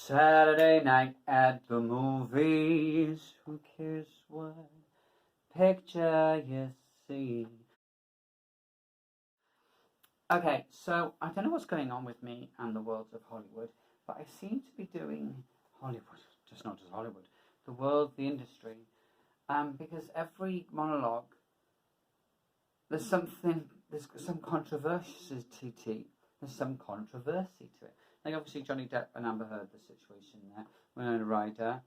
Saturday night at the movies. Who cares what picture you see? Okay, so I don't know what's going on with me and the world of Hollywood, but I seem to be doing Hollywood, just not just Hollywood, the world, the industry, because every monologue, there's some controversy to it. There's some controversy to it. Like obviously Johnny Depp and Amber Heard, the situation there, Winona Ryder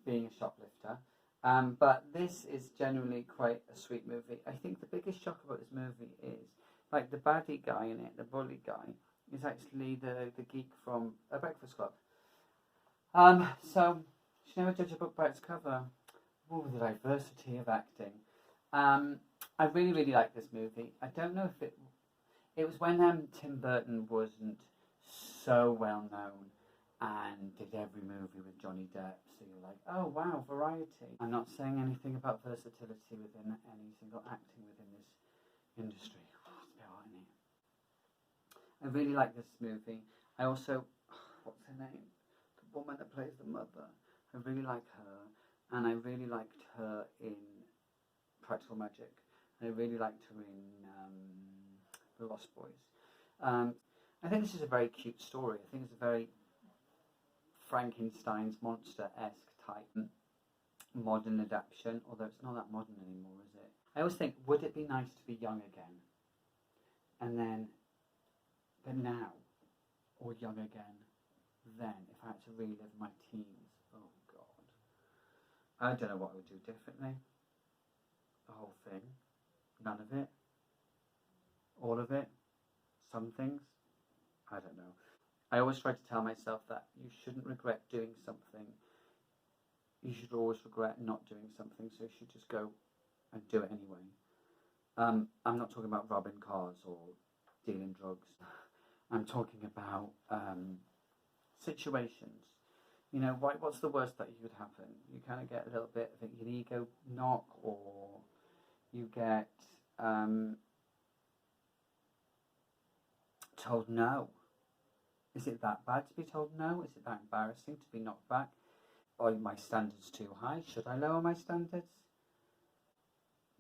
being a shoplifter. But this is generally quite a sweet movie. I think the biggest shock about this movie is, like, the baddie guy in it, the bully guy, is actually the geek from A Breakfast Club. So, you should never judge a book by its cover. Oh, the diversity of acting. I really, really like this movie. I don't know if it was when Tim Burton wasn't so well known and did every movie with Johnny Depp, so you're like, oh wow, variety. I'm not saying anything about versatility within any single acting within this industry. Oh, it's a bit hot in here. I really like this movie. I also, what's her name? The woman that plays the mother. I really like her, and I really liked her in Practical Magic. I really liked her in The Lost Boys. I think this is a very cute story. I think it's a very Frankenstein's monster-esque type modern adaptation, although it's not that modern anymore, is it? I always think, would it be nice to be young again? And then, but now, or young again, then, if I had to relive my teens, oh God. I don't know what I would do differently. The whole thing. None of it. All of it. Some things. I don't know. I always try to tell myself that you shouldn't regret doing something. You should always regret not doing something, so you should just go and do it anyway. I'm not talking about robbing cars or dealing drugs. I'm talking about situations. You know, what's the worst that could happen? You kind of get a little bit of an ego knock, or you get told no. Is it that bad to be told no? Is it that embarrassing to be knocked back? Are my standards too high? Should I lower my standards?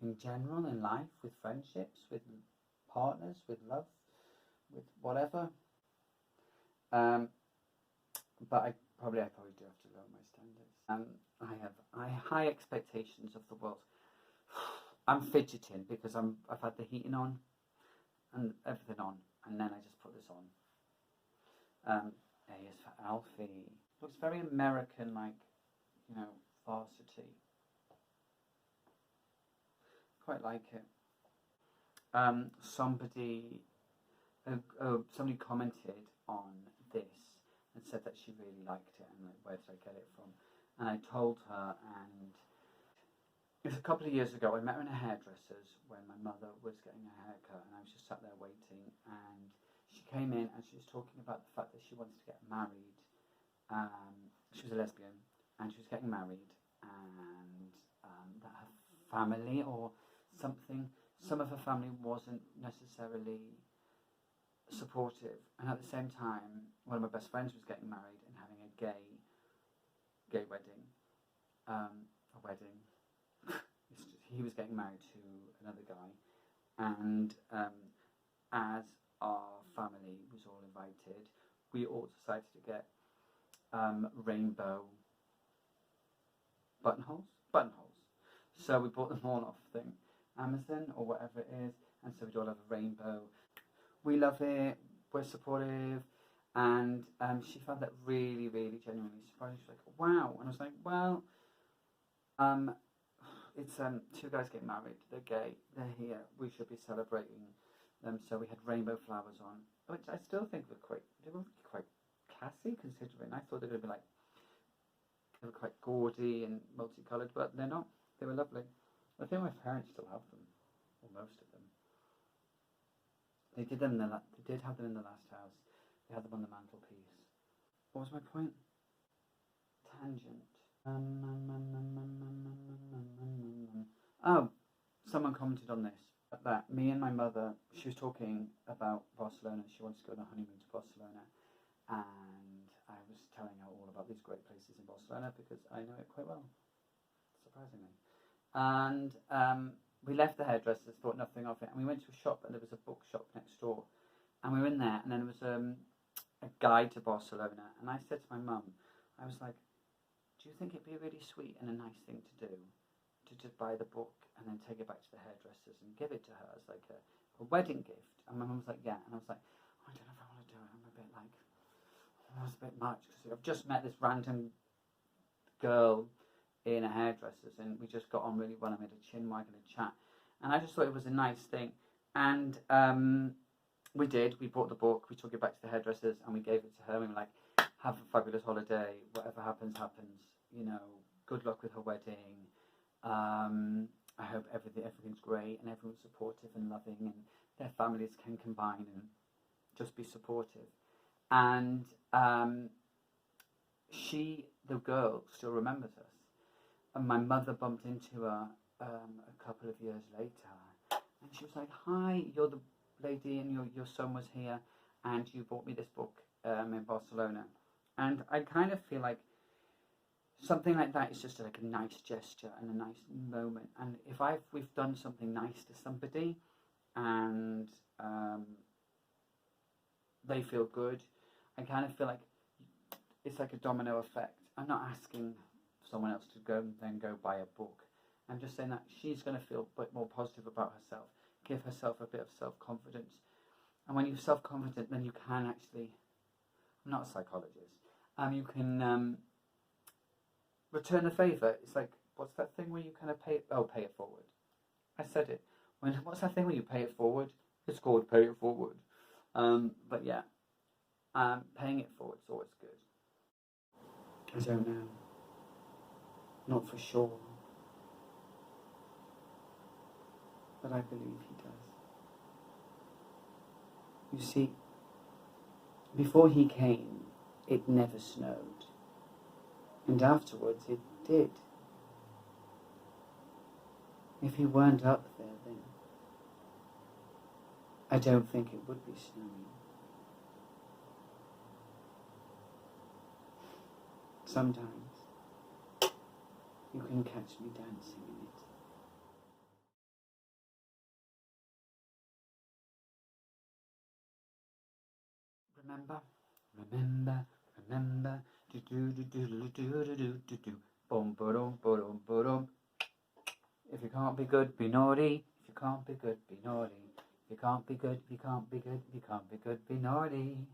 In general, in life, with friendships, with partners, with love, with whatever. But I probably do have to lower my standards. I have high expectations of the world. I'm fidgeting because I've had the heating on and everything on, and then I just put this on. A is for Alfie. Looks very American, like, you know, varsity. Quite like it. Somebody commented on this and said that she really liked it, and like, where did I get it from? And I told her, and it was a couple of years ago. I met her in a hairdresser's when my mother was getting a haircut, and I was just sat there waiting, and she came in and she was talking about the fact that she wanted to get married. She was a lesbian and she was getting married, and that her family or something, some of her family wasn't necessarily supportive. And at the same time, one of my best friends was getting married and having a gay wedding. A wedding. He was getting married to another guy, and as our family was all invited, we all decided to get rainbow buttonholes. So we bought them all off Amazon or whatever it is, and so we all have a rainbow. We love it. We're supportive, and she found that really, really genuinely surprising. She's like, "Wow!" And I was like, "Well, it's two guys getting married. They're gay. They're here. We should be celebrating them." So we had rainbow flowers on, which I still think were quite classy, considering I thought they were they were quite gaudy and multicolored, but they're not. They were lovely. I think my parents still have them, or most of them. They did have them in the last house. They had them on the mantelpiece. What was my point? Tangent. Oh, someone commented on this, that me and my mother, she was talking about Barcelona. She wants to go on a honeymoon to Barcelona, and I great places in Barcelona because I know it quite well, surprisingly. And we left the hairdressers, thought nothing of it, and we went to a shop, and there was a bookshop next door, and we were in there, and then there was a guide to Barcelona, and I said to my mum, I was like, do you think it'd be really sweet and a nice thing to do, to just buy the book and then take it back to the hairdressers and give it to her as like a wedding gift? And my mum was like, yeah, and I was like, oh, I don't know if I want to do it, I'm a bit like, oh, it's a bit much, because I've just met this random girl in a hairdresser's, and we just got on really well. I made a chin wag and a chat, and I just thought it was a nice thing. And we did. We bought the book, we took it back to the hairdressers, and we gave it to her. We were like, have a fabulous holiday. Whatever happens, happens. You know, good luck with her wedding. I hope everything's great and everyone's supportive and loving, and their families can combine and just be supportive. And the girl, still remembers us. And my mother bumped into her a couple of years later, and she was like, hi, you're the lady, and your son was here, and you bought me this book in Barcelona. And I kind of feel like something like that is just like a nice gesture and a nice moment. And if we've done something nice to somebody, and they feel good, I kind of feel like it's like a domino effect. I'm not asking someone else to go buy a book. I'm just saying that she's going to feel a bit more positive about herself, give herself a bit of self-confidence. And when you're self-confident, then you can actually, I'm not a psychologist, you can return the favour. It's like, what's that thing where you kind of pay it forward? I said it. What's that thing where you pay it forward? It's called pay it forward. But yeah, paying it forward is always good. I don't know. Not for sure. But I believe he does. You see, before he came, it never snowed. And afterwards it did. If he weren't up there, then I don't think it would be snowing. Sometimes you can catch me dancing in it. Remember, do do do do do do do do do do, boom boom boom boom. If you can't be good, be naughty. If you can't be good, be naughty. If you can't be good, if you can't be good, if you can't be good, be naughty.